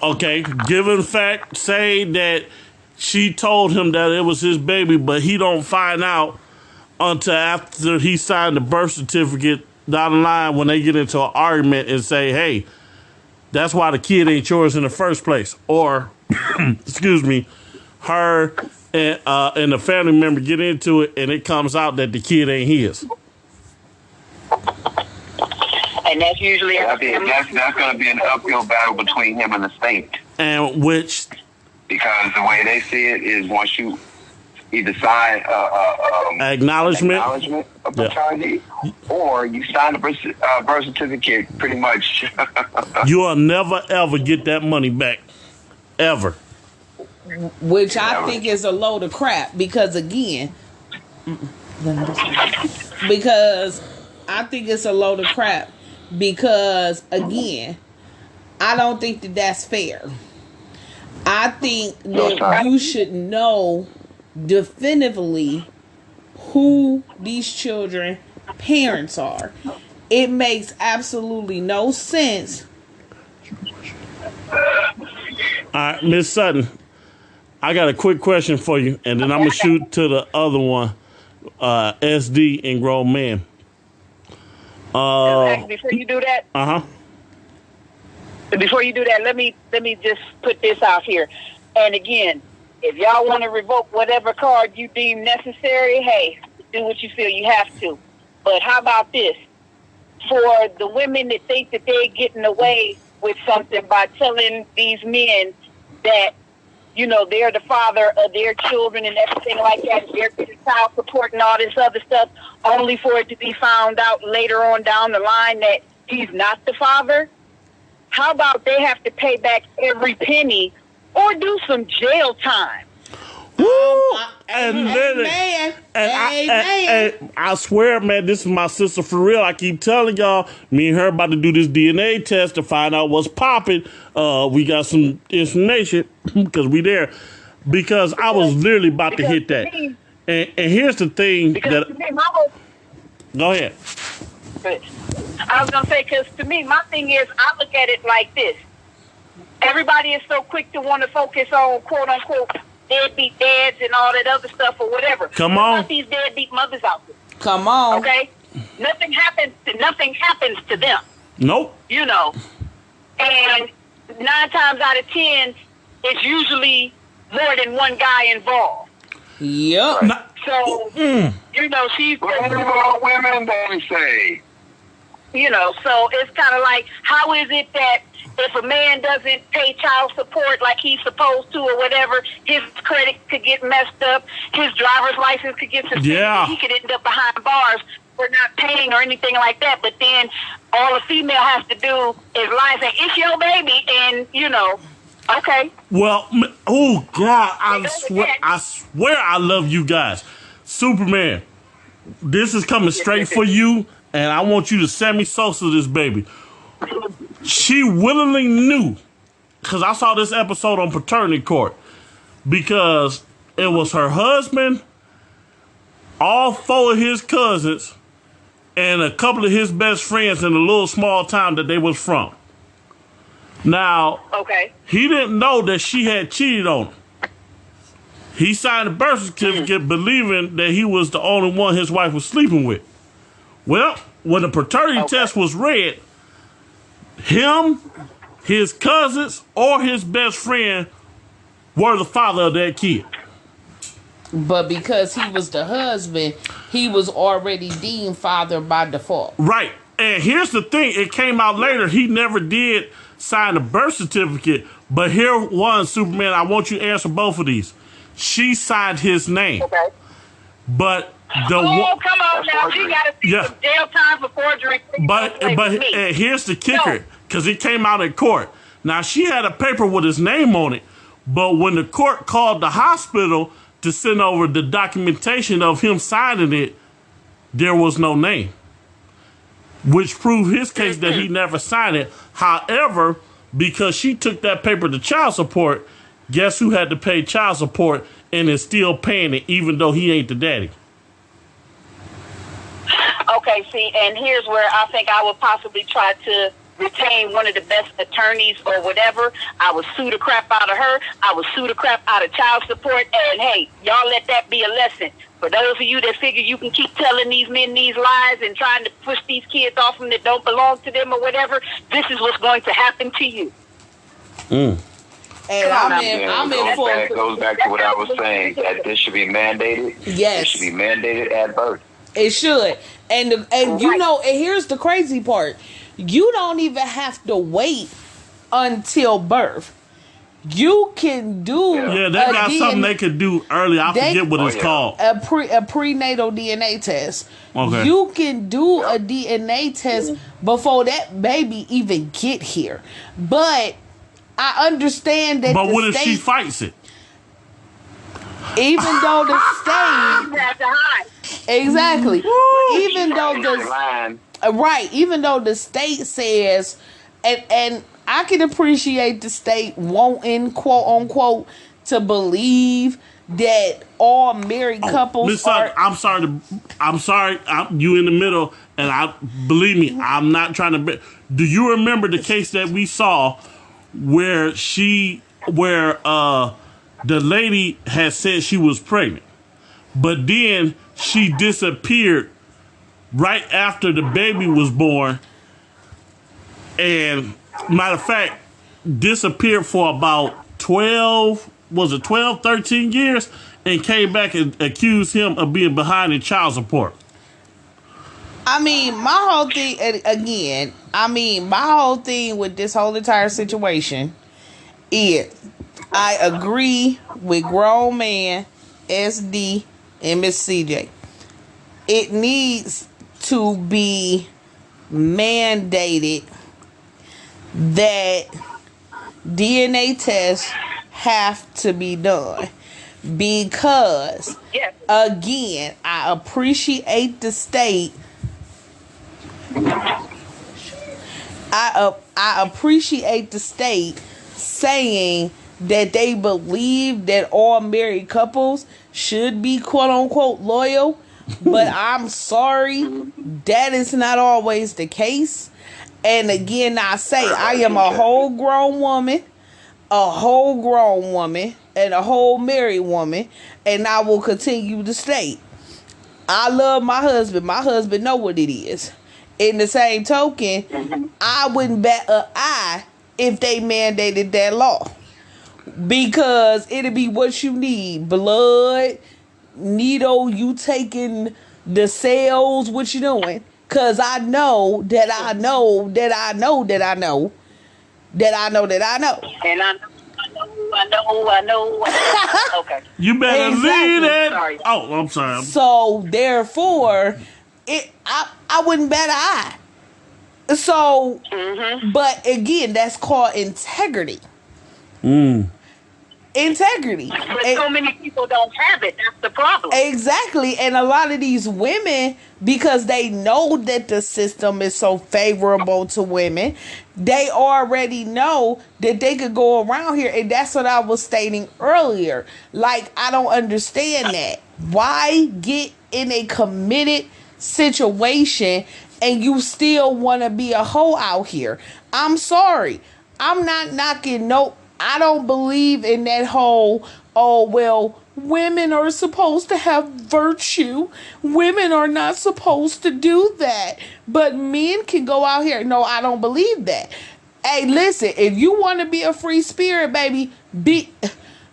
Speaker 1: Okay, given fact, say that she told him that it was his baby, but he don't find out until after he signed the birth certificate down the line when they get into an argument and say, hey, that's why the kid ain't yours in the first place. Or, excuse me, her and the family member get into it and it comes out that the kid ain't his.
Speaker 3: And that's usually
Speaker 2: That's going to be an uphill battle between him and the state.
Speaker 1: And which,
Speaker 2: Because the way they see it is once you either sign
Speaker 1: acknowledgement.
Speaker 2: of paternity or you sign the birth certificate, pretty much.
Speaker 1: You'll never, ever get that money back. Ever.
Speaker 4: which I think is a load of crap because again, because I think it's a load of crap because again, I don't think that that's fair. I think that you should know definitively who these children parents are. It makes absolutely no sense.
Speaker 1: All right, Miss Sutton, I got a quick question for you, and then I'm gonna shoot to the other one, SD and grown man.
Speaker 3: Before you do that, Before you do that, let me just put this out here. And again, if y'all want to revoke whatever card you deem necessary, hey, do what you feel you have to. But how about this? For the women that think that they're getting away with something by telling these men that, you know, they're the father of their children and everything like that, they're getting child support and all this other stuff, only for it to be found out later on down the line that he's not the father. How about they have to pay back every penny or do some jail time?
Speaker 1: Woo! And
Speaker 4: Amen.
Speaker 1: I swear, man, this is my sister for real. I keep telling y'all, me and her about to do this DNA test to find out what's popping. We got some information because we there. Because I was literally about to hit that. And here's the thing that. Go ahead.
Speaker 3: I was going to say, because to me, my thing is, I look at it like this. Everybody is so quick to want to focus on, quote unquote, deadbeat dads and all that other stuff or whatever.
Speaker 1: Come on.
Speaker 3: What about these deadbeat mothers out there?
Speaker 4: Come on.
Speaker 3: Okay? Nothing happens to them.
Speaker 1: Nope.
Speaker 3: You know. And 9 times out of 10, it's usually more than one guy involved.
Speaker 4: Yep.
Speaker 1: Now,
Speaker 3: So, you know, she's,
Speaker 2: What about women, they say?
Speaker 3: you know, so it's kind of like, how is it that if a man doesn't pay child support like he's supposed to or whatever, his credit could get messed up, his driver's license could get suspended,
Speaker 1: Yeah.
Speaker 3: he could end up behind bars for not paying or anything like that. But then all a female has to do is lie and say, it's your baby, and, you know, okay.
Speaker 1: well, oh God, I swear I love you guys. Superman, this is coming straight for you, and I want you to Sammy Sosa this baby. She willingly knew, because I saw this episode on Paternity Court, because it was her husband, all 4 of his cousins, and a couple of his best friends in a little small town that they was from. Now,
Speaker 3: Okay.
Speaker 1: he didn't know that she had cheated on him. He signed a birth certificate believing that he was the only one his wife was sleeping with. Well, when the paternity test was read, him, his cousins, or his best friend were the father of that kid.
Speaker 4: But because he was the husband, he was already deemed father by default.
Speaker 1: Right. And here's the thing. It came out later. He never did sign a birth certificate. But here one, Superman, I want you to answer both of these. She signed his name.
Speaker 3: Okay.
Speaker 1: But the
Speaker 3: Oh, come on now. She got to see
Speaker 1: Yeah.
Speaker 3: some jail time for forgery.
Speaker 1: But here's the kicker, because it came out in court. Now, she had a paper with his name on it, but when the court called the hospital to send over the documentation of him signing it, there was no name, which proved his case that he never signed it. However, because she took that paper to child support, guess who had to pay child support and is still paying it even though he ain't the daddy?
Speaker 3: Okay, see, and here's where I think I would possibly try to retain one of the best attorneys or whatever. I would sue the crap out of her. I would sue the crap out of child support. And hey, y'all let that be a lesson. For those of you that figure you can keep telling these men these lies and trying to push these kids off them that don't belong to them or whatever, this is what's going to happen to you.
Speaker 4: And
Speaker 3: Come on
Speaker 4: I'm in full.
Speaker 2: It goes back to what I was saying, that this should be mandated.
Speaker 4: Yes.
Speaker 2: It should be mandated at birth.
Speaker 4: It should. And you know, and here's the crazy part. You don't even have to wait until birth. You can do
Speaker 1: Yeah, they got something they could do early. I forget what it's called.
Speaker 4: a prenatal DNA test.
Speaker 1: Okay.
Speaker 4: You can do a DNA test before that baby even get here. But I understand that
Speaker 1: But
Speaker 4: the
Speaker 1: what if she
Speaker 4: state,
Speaker 1: fights it?
Speaker 4: even though the state,
Speaker 3: You have to hide.
Speaker 4: exactly, even though the
Speaker 2: Line.
Speaker 4: right, even though the state says, and I can appreciate the state wanting, quote unquote, to believe that all married couples
Speaker 1: Miss
Speaker 4: are.
Speaker 1: Sutton, I'm sorry. You in the middle, and believe me, I'm not trying to. Do you remember the case that we saw where the lady had said she was pregnant, but then she disappeared right after the baby was born, and matter of fact, disappeared for about 13 years, and came back and accused him of being behind in child support.
Speaker 4: I mean, my whole thing, again, my whole thing with this whole entire situation is I agree with grown man, SD, and Miss CJ. It needs to be mandated that DNA tests have to be done. Because,
Speaker 3: Yes.
Speaker 4: again, I appreciate the state. I appreciate the state saying that they believe that all married couples should be quote unquote loyal, but I'm sorry, that is not always the case. And again, I say I am a whole grown woman, and a whole married woman, and I will continue to state I love my husband. My husband know what it is. In the same token, I wouldn't bat an eye if they mandated that law. because it'll be what you need. Blood, needle, you taking the cells, what you doing? Cause I know that I know that I know that I know that I know that I know.
Speaker 3: And I know. Okay.
Speaker 1: You better
Speaker 4: Exactly.
Speaker 1: leave that.
Speaker 3: Sorry.
Speaker 1: Oh, I'm sorry.
Speaker 4: So therefore, I wouldn't bat an eye. So, but again, that's called integrity. Integrity.
Speaker 3: But so many people don't have it. That's the problem.
Speaker 4: Exactly. And a lot of these women, because they know that the system is so favorable to women, they already know that they could go around here. And that's what I was stating earlier. Like, I don't understand that. Why get in a committed situation and you still want to be a hoe out here? I'm sorry. I'm not knocking I don't believe in that whole, oh, well, women are supposed to have virtue. Women are not supposed to do that. But men can go out here. No, I don't believe that. Hey, listen, if you want to be a free spirit, baby, be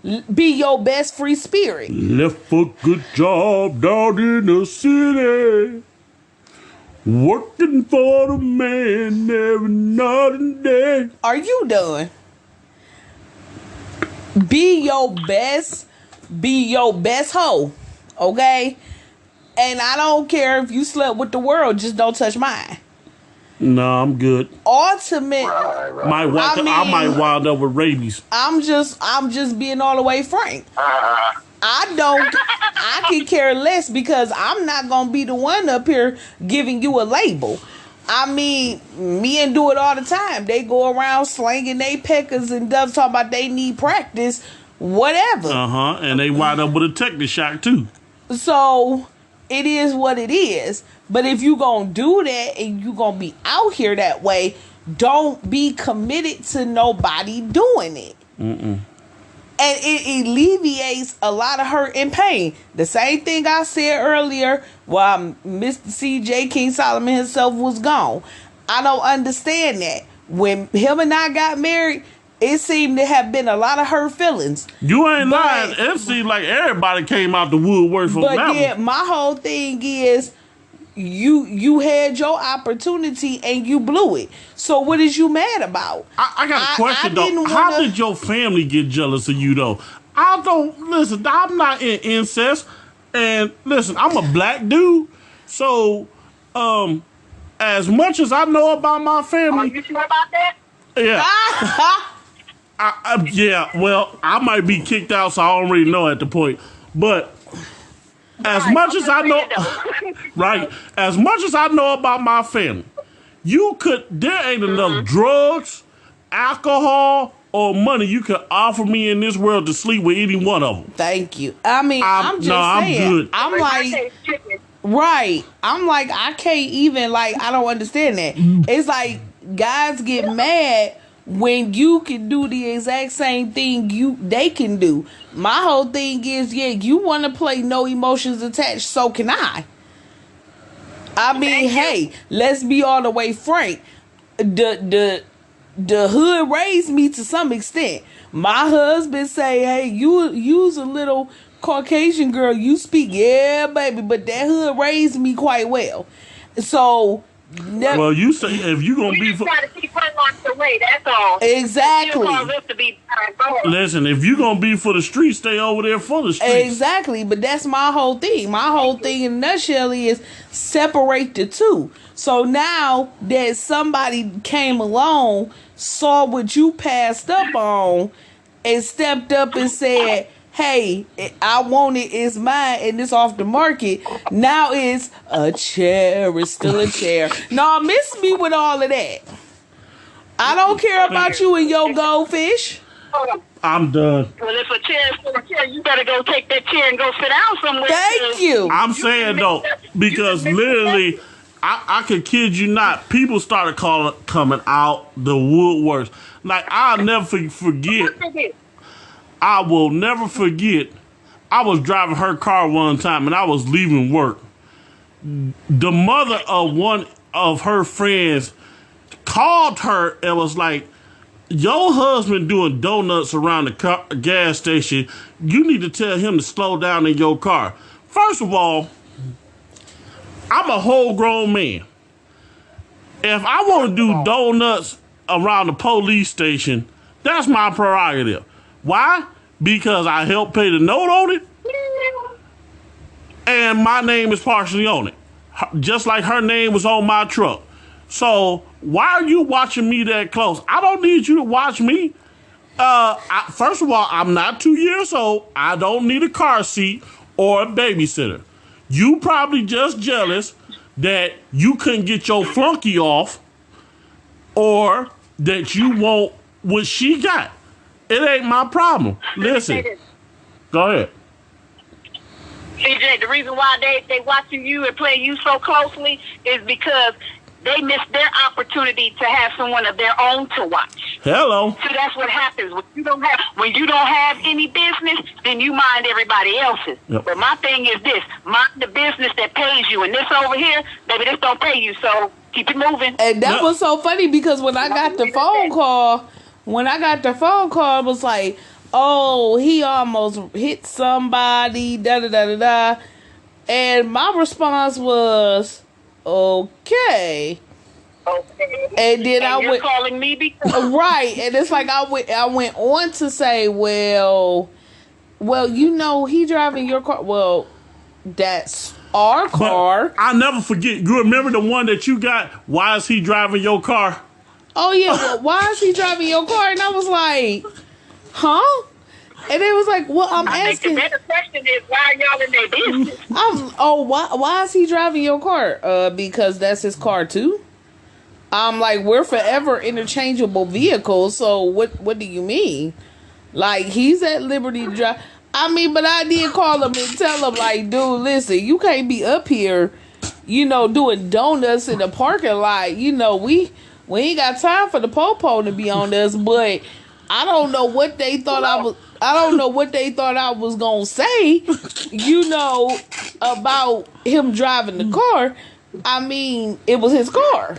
Speaker 4: your best free spirit.
Speaker 1: Left a good job down in the city. Working for the man every night and day.
Speaker 4: Are you done? Be your best hoe, okay? And I don't care if you slept with the world, just don't touch mine.
Speaker 1: No, I'm good.
Speaker 4: Ultimate,
Speaker 1: I
Speaker 4: mean-
Speaker 1: might wind up with rabies.
Speaker 4: I'm just being all the way frank. I can care less because I'm not gonna be the one up here giving you a label. I mean, men do it all the time. They go around slanging they peckers and doves, talking about they need practice, whatever.
Speaker 1: And they wind up with a tetanus shock too.
Speaker 4: So it is what it is. But if you gonna do that and you gonna be out here that way, don't be committed to nobody doing it. And it alleviates a lot of hurt and pain. The same thing I said earlier while Mr. C.J. King Solomon himself was gone. I don't understand that. When him and I got married, it seemed to have been a lot of hurt feelings.
Speaker 1: You ain't lying. It seemed like everybody came out the woodwork from
Speaker 4: But
Speaker 1: that
Speaker 4: then
Speaker 1: one.
Speaker 4: my whole thing is you had your opportunity and you blew it. So what is you mad about?
Speaker 1: I got a question though.
Speaker 4: didn't
Speaker 1: How
Speaker 4: wanna-
Speaker 1: did your family get jealous of you though? I don't listen. I'm not in incest, and listen, I'm a black dude. So, as much as I know about my
Speaker 3: Are
Speaker 1: family,
Speaker 3: you sure about that?
Speaker 1: yeah, yeah. Well, I might be kicked out, so I don't really know at the point. But as
Speaker 3: Right,
Speaker 1: much
Speaker 3: I'm
Speaker 1: as I know,
Speaker 3: just saying,
Speaker 1: right? As much as I know about my family, there ain't enough drugs, alcohol, or money you could offer me in this world to sleep with any one of them.
Speaker 4: Thank you. I mean, I'm just saying.
Speaker 1: good.
Speaker 4: I'm
Speaker 3: I
Speaker 4: like,
Speaker 3: taste chicken.
Speaker 4: right. I'm like, I can't even, like, I don't understand that. It's like guys get mad when you can do the exact same thing they can do. My whole thing is, yeah, you want to play no emotions attached, so can I. I mean, hey, let's be all the way frank. The hood raised me to some extent. My husband say, hey, you's a little Caucasian girl. You speak, yeah, baby, but that hood raised me quite well. So,
Speaker 1: Well, you say if you gonna
Speaker 3: We
Speaker 1: be
Speaker 3: just
Speaker 1: for,
Speaker 3: try to keep her locked away, that's all.
Speaker 4: exactly.
Speaker 3: She wants us to be paranoid.
Speaker 1: listen, if you gonna be for the streets, stay over there for the streets.
Speaker 4: Exactly, but that's my whole thing. My whole thing in a nutshell is separate the two. So now that somebody came along, saw what you passed up on, and stepped up and said, hey, I want it, it's mine, and it's off the market. Now it's a chair, it's still a chair. No, miss me with all of that. I don't care about you and your goldfish.
Speaker 1: I'm done.
Speaker 3: Well, if a chair is for a chair, you better go take that chair and go sit down somewhere.
Speaker 4: Thank you.
Speaker 1: I'm saying though, because literally, I could kid you not, people started coming out the woodworks. Like I'll never forget. I will never forget. I was driving her car one time and I was leaving work. The mother of one of her friends called her and was like, your husband doing donuts around the gas station, you need to tell him to slow down in your car. First of all, I'm a whole grown man. If I want to do donuts around the police station, that's my prerogative. Why? Because I helped pay the note on it, and my name is partially on it. Just like her name was on my truck. So why are you watching me that close? I don't need you to watch me. First of all, I'm not 2 years old. I don't need a car seat or a babysitter. You probably just jealous that you couldn't get your flunky off, or that you want what she got. It ain't my problem. Listen. Go ahead.
Speaker 5: CJ, the reason why they watching you and playing you so closely is because they missed their opportunity to have someone of their own to watch.
Speaker 1: Hello.
Speaker 5: So that's what happens when you don't have any business, then you mind everybody else's.
Speaker 1: Yep.
Speaker 5: But my thing is this: mind the business that pays you, and this over here, baby, this don't pay you. So keep it moving.
Speaker 4: And that was so funny because when I got the phone call, it was like, oh, he almost hit somebody, da da da da da. And my response was, okay. And then I
Speaker 5: you're
Speaker 4: went
Speaker 5: calling me because
Speaker 4: right, and it's like I went on to say, well, you know, he driving your car. Well, that's our car.
Speaker 1: But I'll never forget. You remember the one that you got? Why is he driving your car?
Speaker 4: Oh yeah, well, why is he driving your car? And I was like, huh? And it was like, well, I'm
Speaker 5: I
Speaker 4: asking.
Speaker 5: think the better question is, why are y'all in their business?
Speaker 4: Why is he driving your car? Because that's his car too. I'm like, we're forever interchangeable vehicles. So what do you mean? Like, he's at liberty to drive. I mean, but I did call him and tell him, like, dude, listen, you can't be up here, you know, doing donuts in the parking lot. You know, we ain't got time for the po-po to be on us. But I don't know what they thought I was gonna say, you know, about him driving the car. I mean, it was his car.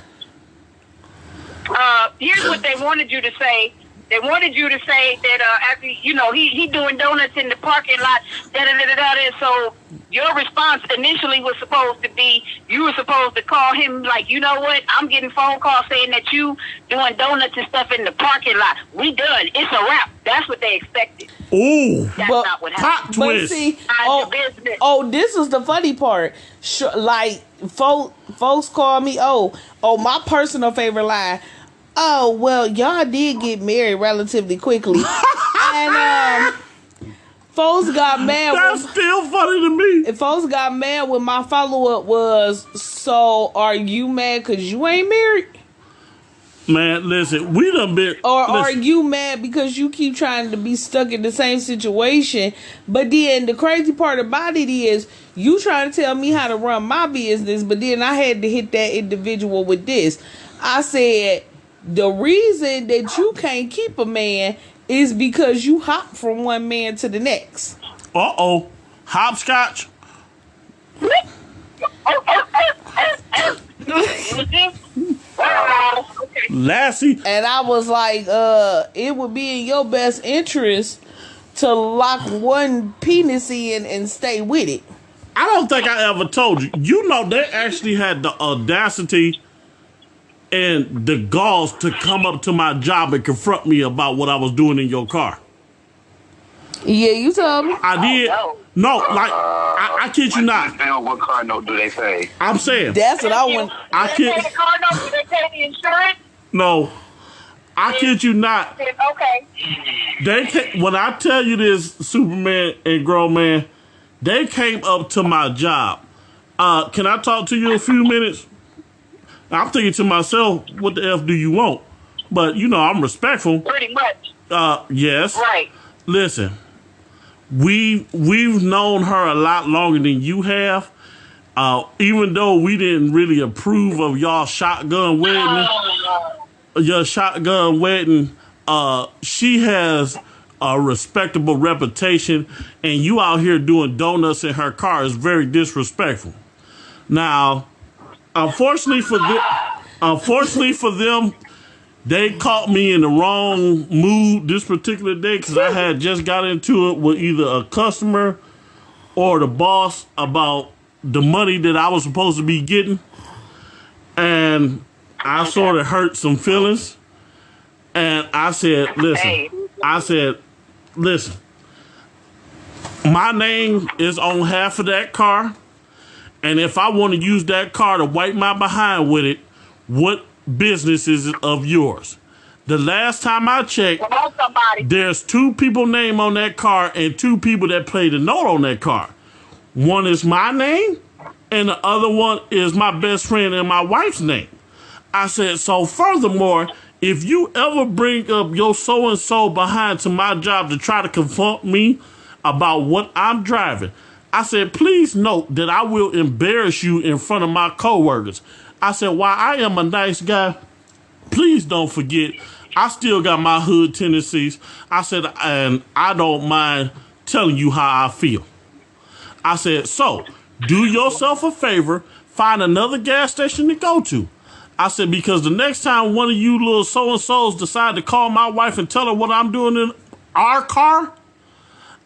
Speaker 5: Here's what they wanted you to say. They wanted you to say that after, you know, he doing donuts in the parking lot, da da da da da. So your response initially was supposed to be, you were supposed to call him like, you know what? I'm getting phone calls saying that you doing donuts and stuff in the parking lot. We done. It's a wrap. That's what they expected.
Speaker 1: Ooh,
Speaker 5: That's not what happened.
Speaker 1: plot
Speaker 4: But
Speaker 1: twist.
Speaker 4: see,
Speaker 5: Mind your business.
Speaker 4: this is the funny part. Like, folks call me, my personal favorite line. Oh, well, y'all did get married relatively quickly. And folks got mad.
Speaker 1: That's still funny to me.
Speaker 4: Folks got mad when my follow-up was, so are you mad because you ain't married?
Speaker 1: Man, listen, we done been...
Speaker 4: Or are
Speaker 1: listen,
Speaker 4: you mad because you keep trying to be stuck in the same situation? But then the crazy part about it is you trying to tell me how to run my business, but then I had to hit that individual with this. I said, the reason that you can't keep a man is because you hop from one man to the next.
Speaker 1: Uh-oh. Hopscotch? Lassie?
Speaker 4: And I was like, it would be in your best interest to lock one penis in and stay with it.
Speaker 1: I don't think I ever told you. You know, they actually had the audacity and the galls to come up to my job and confront me about what I was doing in your car.
Speaker 4: Yeah, you told me.
Speaker 1: I did. No, like, I kid you not.
Speaker 2: What car note do they say?
Speaker 1: I'm saying.
Speaker 4: That's what I want.
Speaker 1: I
Speaker 5: They
Speaker 1: kid.
Speaker 5: pay the car note, do they pay the insurance?
Speaker 1: No. I kid you not.
Speaker 5: Okay.
Speaker 1: When I tell you this, Superman and Grown Man, they came up to my job. Can I talk to you a few minutes? I'm thinking to myself, what the F do you want? But, you know, I'm respectful.
Speaker 5: Pretty much.
Speaker 1: Yes.
Speaker 5: Right.
Speaker 1: Listen, we've known her a lot longer than you have. Even though we didn't really approve of y'all shotgun wedding, she has a respectable reputation, and you out here doing donuts in her car is very disrespectful. Now, unfortunately for them, They caught me in the wrong mood this particular day because I had just got into it with either a customer or the boss about the money that I was supposed to be getting. And I sort of hurt some feelings. And I said, listen, my name is on half of that car. And if I want to use that car to wipe my behind with it, what business is it of yours? The last time I checked, there's 2 people name on that car and 2 people that played a note on that car. One is my name and the other one is my best friend and my wife's name. I said, so furthermore, if you ever bring up your so-and-so behind to my job to try to confront me about what I'm driving, I said, please note that I will embarrass you in front of my coworkers. I said, while I am a nice guy, please don't forget, I still got my hood tendencies. I said, and I don't mind telling you how I feel. I said, so do yourself a favor, find another gas station to go to. I said, because the next time one of you little so-and-sos decide to call my wife and tell her what I'm doing in our car,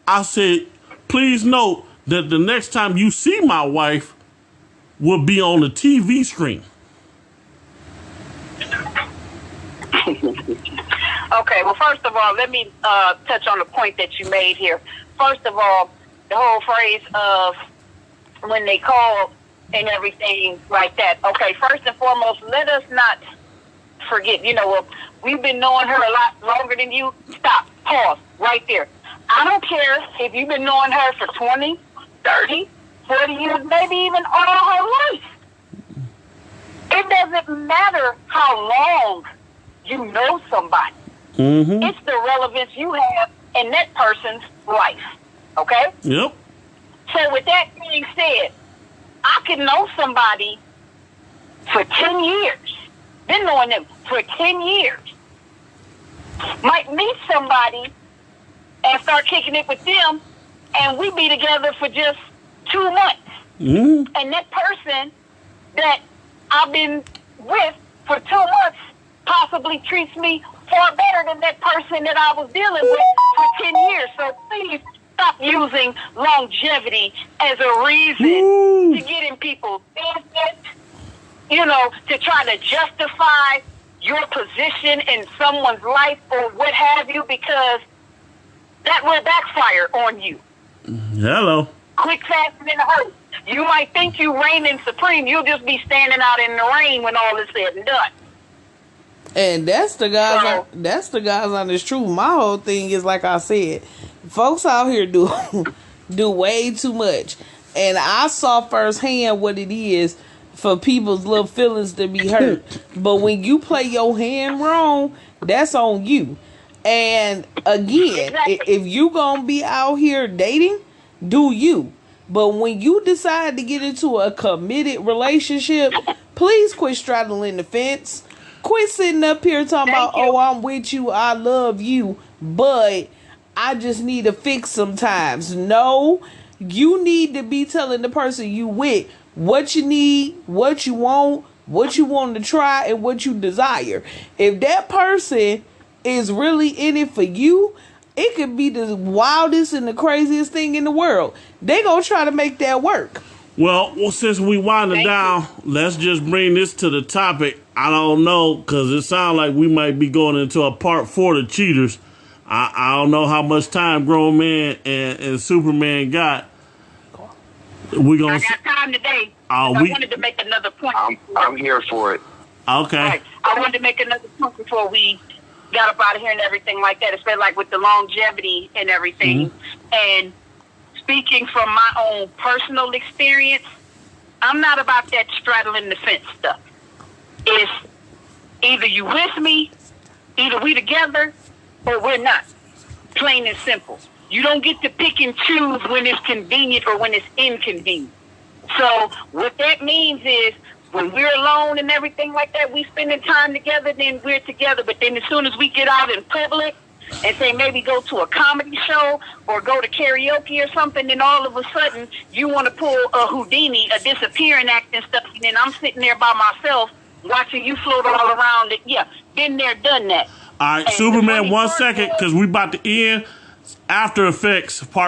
Speaker 1: I said, please note that the next time you see my wife will be on the TV screen.
Speaker 5: Okay, well, first of all, let me touch on the point that you made here. First of all, the whole phrase of when they call and everything like that. Okay, first and foremost, let us not forget, we've been knowing her a lot longer than you. Stop, pause, right there. I don't care if you've been knowing her for 20, 30, 40 years, maybe even all her life. It doesn't matter how long you know somebody.
Speaker 1: Mm-hmm.
Speaker 5: It's the relevance you have in that person's life. Okay?
Speaker 1: Yep.
Speaker 5: So with that being said, I could know somebody for 10 years. Been knowing them for 10 years. Might meet somebody and start kicking it with them, and we be together for just 2 months.
Speaker 1: Mm-hmm.
Speaker 5: And that person that I've been with for 2 months possibly treats me far better than that person that I was dealing with for 10 years. So please stop using longevity as a reason to get in people's business, to try to justify your position in someone's life or what have you, because that will backfire on you.
Speaker 1: Hello.
Speaker 5: Quick, fast, and in a hurry. You might think you reigning supreme. You'll just be standing out in the rain when all is said and done.
Speaker 4: And that's the guys. That's the guys on this truth. My whole thing is, like I said, folks out here do way too much, and I saw firsthand what it is for people's little feelings to be hurt. But when you play your hand wrong, that's on you. And again, if you gonna be out here dating, do you. But when you decide to get into a committed relationship, please quit straddling the fence. Quit sitting up here talking about, oh, I'm with you, I love you, but I just need to fix sometimes. No, you need to be telling the person you with what you need, what you want to try, and what you desire. If that person is really in it for you, it could be the wildest and the craziest thing in the world. They gonna try to make that work.
Speaker 1: Well, since we winding down, let's just bring this to the topic. I don't know, because it sounds like we might be going into a part 4 to cheaters. I don't know how much time Grown Man and Superman got. I
Speaker 5: got time today. I wanted to make another point.
Speaker 2: I'm here for it.
Speaker 1: Okay.
Speaker 5: Right. I wanted to make another point before we got up out of here and everything like that, especially like with the longevity and everything. Mm-hmm. And speaking from my own personal experience, I'm not about that straddling the fence stuff. It's either you with me, either we together, or we're not. Plain and simple. You don't get to pick and choose when it's convenient or when it's inconvenient. So what that means is when we're alone and everything like that, we spending time together, then we're together. But then as soon as we get out in public and say maybe go to a comedy show or go to karaoke or something, then all of a sudden you want to pull a Houdini, a disappearing act and stuff, and then I'm sitting there by myself watching you float all around it. Yeah, been there, done that.
Speaker 1: All right,
Speaker 5: And the
Speaker 1: Superman,
Speaker 5: funny
Speaker 1: 1
Speaker 5: part
Speaker 1: second,
Speaker 5: was-
Speaker 1: because we about to end After Effects Part